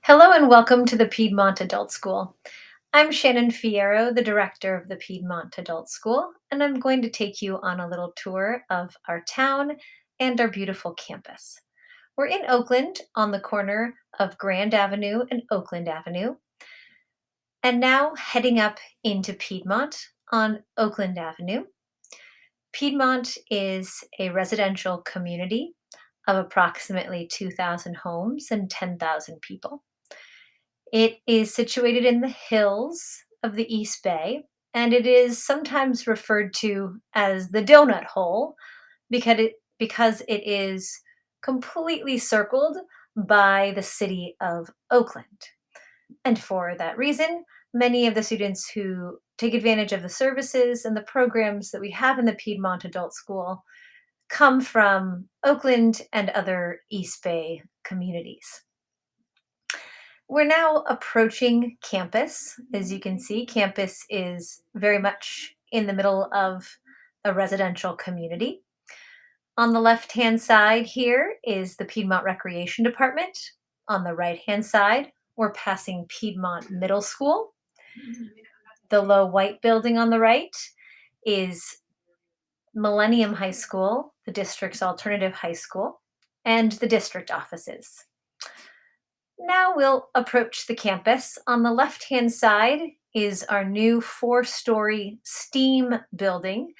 Hello and welcome to the Piedmont Adult School. I'm Shannon Fierro, the director of the Piedmont Adult School, and I'm going to take you on a little tour of our town and our beautiful campus. We're in Oakland on the corner of Grand Avenue and Oakland Avenue, and now heading up into Piedmont on Oakland Avenue. Piedmont is a residential community of approximately 2,000 homes and 10,000 people. It is situated in the hills of the East Bay, and it is sometimes referred to as the donut hole because it is completely circled by the city of Oakland. And for that reason, many of the students who take advantage of the services and the programs that we have in the Piedmont Adult School come from Oakland and other East Bay communities. We're now approaching campus. As you can see, campus is very much in the middle of a residential community. On the left-hand side here is the Piedmont Recreation Department. On the right-hand side, we're passing Piedmont Middle School. The low white building on the right is Millennium High School, the district's alternative high school, and the district offices. Now we'll approach the campus. On the left-hand side is our new four-story STEAM building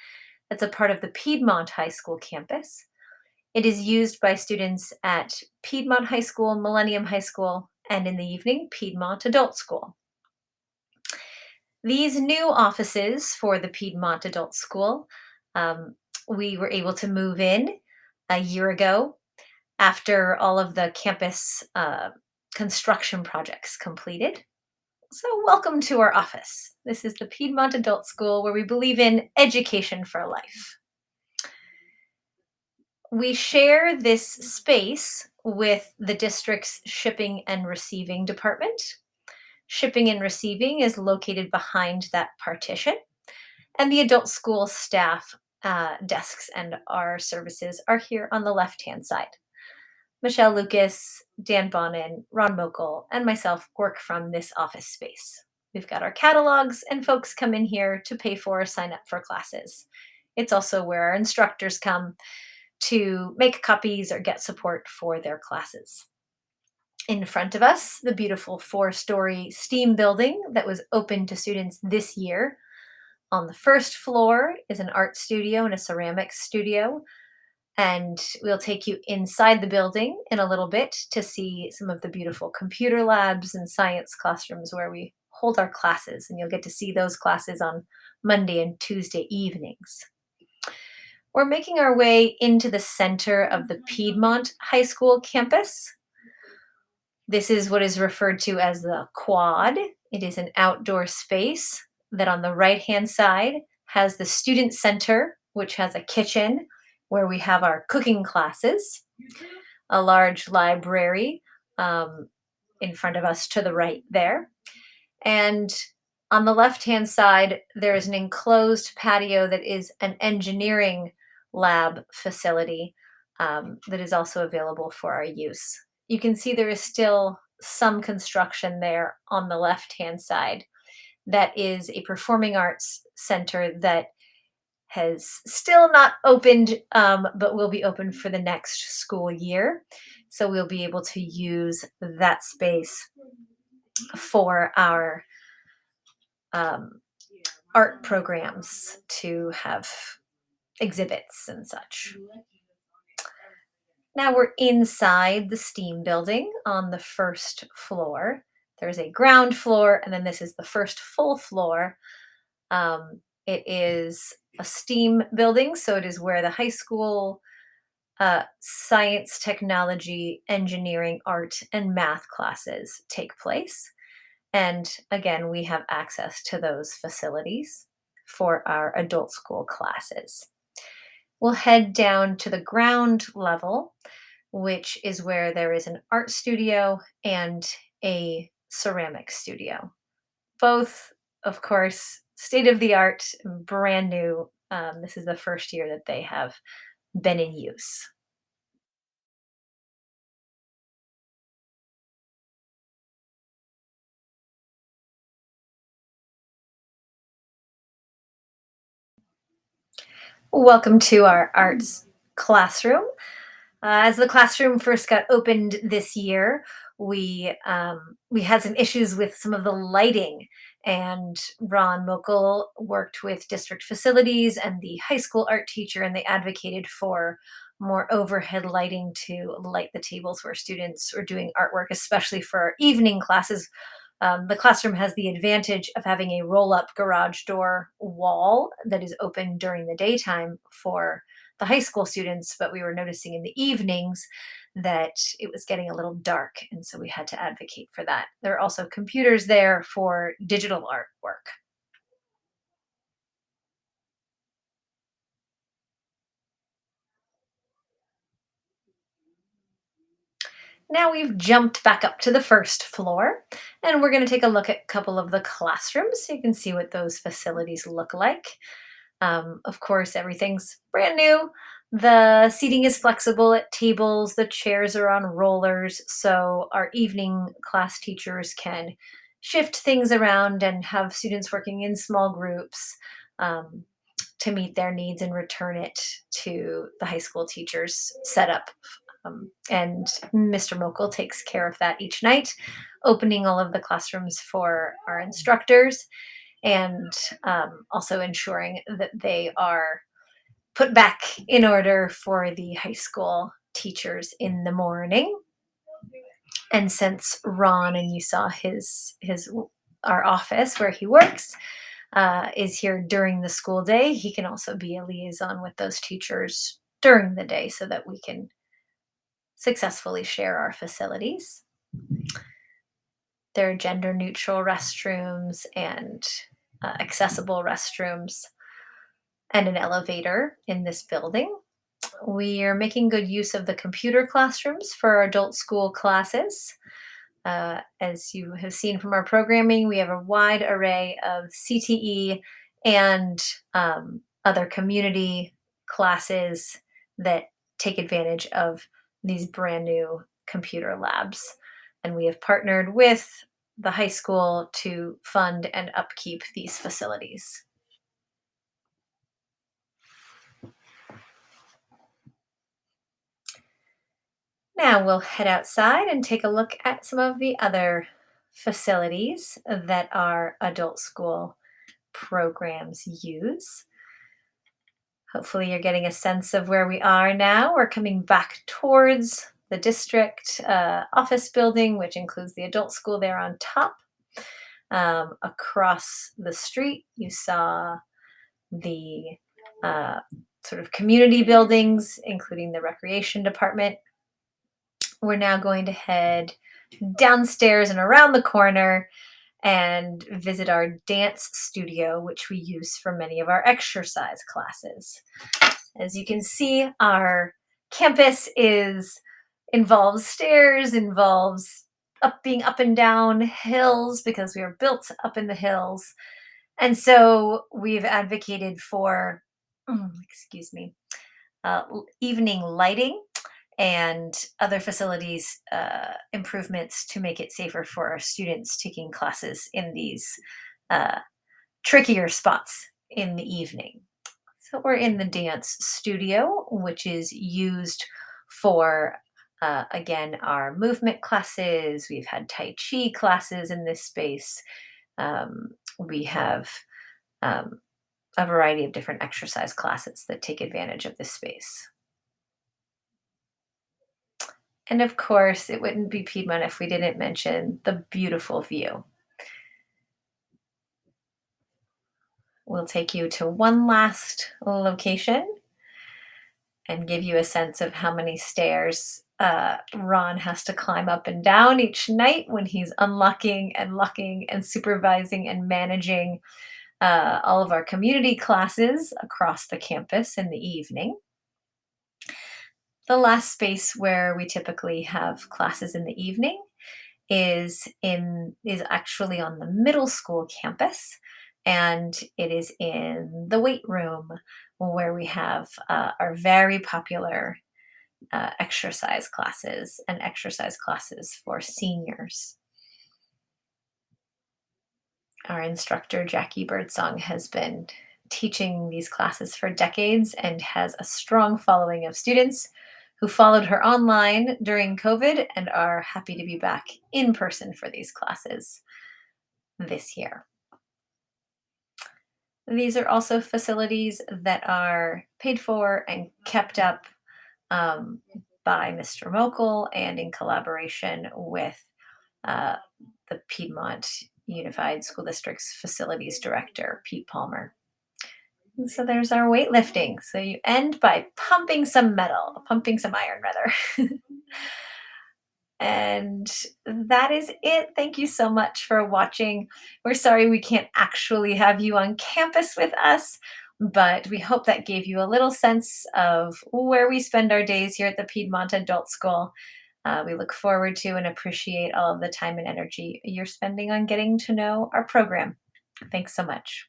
that's a part of the Piedmont High School campus. It is used by students at Piedmont High School, Millennium High School, and in the evening, Piedmont Adult School. These new offices for the Piedmont Adult School, um, we were able to move in a year ago after all of the campus construction projects completed. So, welcome to our office. This is the Piedmont Adult School where we believe in education for life. We share this space with the district's shipping and receiving department. Shipping and receiving is located behind that partition, and the adult school staff desks and our services are here on the left hand side. Michelle Lucas, Dan Bonin, Ron Mokel, and myself work from this office space. We've got our catalogs, and folks come in here to pay for or sign up for classes. It's also where our instructors come to make copies or get support for their classes. In front of us, the beautiful four-story STEAM building that was open to students this year. On the first floor is an art studio and a ceramics studio. And we'll take you inside the building in a little bit to see some of the beautiful computer labs and science classrooms where we hold our classes. And you'll get to see those classes on Monday and Tuesday evenings. We're making our way into the center of the Piedmont High School campus. This is what is referred to as the quad. It is an outdoor space that on the right-hand side has the student center, which has a kitchen where we have our cooking classes, a large library in front of us to the right there. And on the left-hand side, there is an enclosed patio that is an engineering lab facility that is also available for our use. You can see there is still some construction there on the left-hand side. That is a performing arts center that has still not opened, but will be open for the next school year. So we'll be able to use that space for our art programs to have exhibits and such. Now we're inside the STEAM building on the first floor. There's a ground floor, and then this is the first full floor. It is a STEAM building, so it is where the high school science, technology, engineering, art, and math classes take place. And again, we have access to those facilities for our adult school classes. We'll head down to the ground level, which is where there is an art studio and a ceramic studio. Both, of course, state of the art, brand new. This is the first year that they have been in use. Welcome to our arts classroom. As the classroom first got opened this year, we had some issues with some of the lighting, and Ron Mokel worked with district facilities and the high school art teacher, and they advocated for more overhead lighting to light the tables where students are doing artwork, especially for our evening classes. The classroom has the advantage of having a roll up garage door wall that is open during the daytime for the high school students, but we were noticing in the evenings that it was getting a little dark. And so we had to advocate for that. There are also computers there for digital artwork. Now we've jumped back up to the first floor, and we're going to take a look at a couple of the classrooms so you can see what those facilities look like. Of course, everything's brand new. The seating is flexible at tables, the chairs are on rollers, so our evening class teachers can shift things around and have students working in small groups um, to meet their needs and return it to the high school teachers' setup. And Mr. Mokel takes care of that each night, opening all of the classrooms for our instructors and also ensuring that they are put back in order for the high school teachers in the morning. And since Ron, and you saw his our office where he works, is here during the school day, he can also be a liaison with those teachers during the day so that we can successfully share our facilities. There are gender neutral restrooms and accessible restrooms and an elevator in this building. We are making good use of the computer classrooms for our adult school classes. As you have seen from our programming, we have a wide array of CTE and other community classes that take advantage of these brand new computer labs. And we have partnered with the high school to fund and upkeep these facilities. Now we'll head outside and take a look at some of the other facilities that our adult school programs use. Hopefully, you're getting a sense of where we are now. We're coming back towards the district office building, which includes the adult school there on top. Across the street, you saw the uh, sort of community buildings, including the recreation department. We're now going to head downstairs and around the corner and visit our dance studio, which we use for many of our exercise classes. As you can see, our campus is involves stairs, involves being up and down hills because we are built up in the hills. And so we've advocated for, excuse me, evening lighting and other facilities improvements to make it safer for our students taking classes in these uh, trickier spots in the evening. So we're in the dance studio, which is used for, again, our movement classes. We've had Tai Chi classes in this space. We have um, a variety of different exercise classes that take advantage of this space. And of course, it wouldn't be Piedmont if we didn't mention the beautiful view. We'll take you to one last location and give you a sense of how many stairs Ron has to climb up and down each night when he's unlocking and locking and supervising and managing all of our community classes across the campus in the evening. The last space where we typically have classes in the evening is actually on the middle school campus, and it is in the weight room where we have our very popular exercise classes and exercise classes for seniors. Our instructor Jackie Birdsong has been teaching these classes for decades and has a strong following of students who followed her online during COVID and are happy to be back in person for these classes this year. These are also facilities that are paid for and kept up um, by Mr. Mokel and in collaboration with uh, the Piedmont Unified School District's facilities director, Pete Palmer. And so there's our weightlifting. So you end by pumping some metal, pumping some iron rather. And that is it. Thank you so much for watching. We're sorry we can't actually have you on campus with us, but we hope that gave you a little sense of where we spend our days here at the Piedmont Adult School. We look forward to and appreciate all of the time and energy you're spending on getting to know our program. Thanks so much.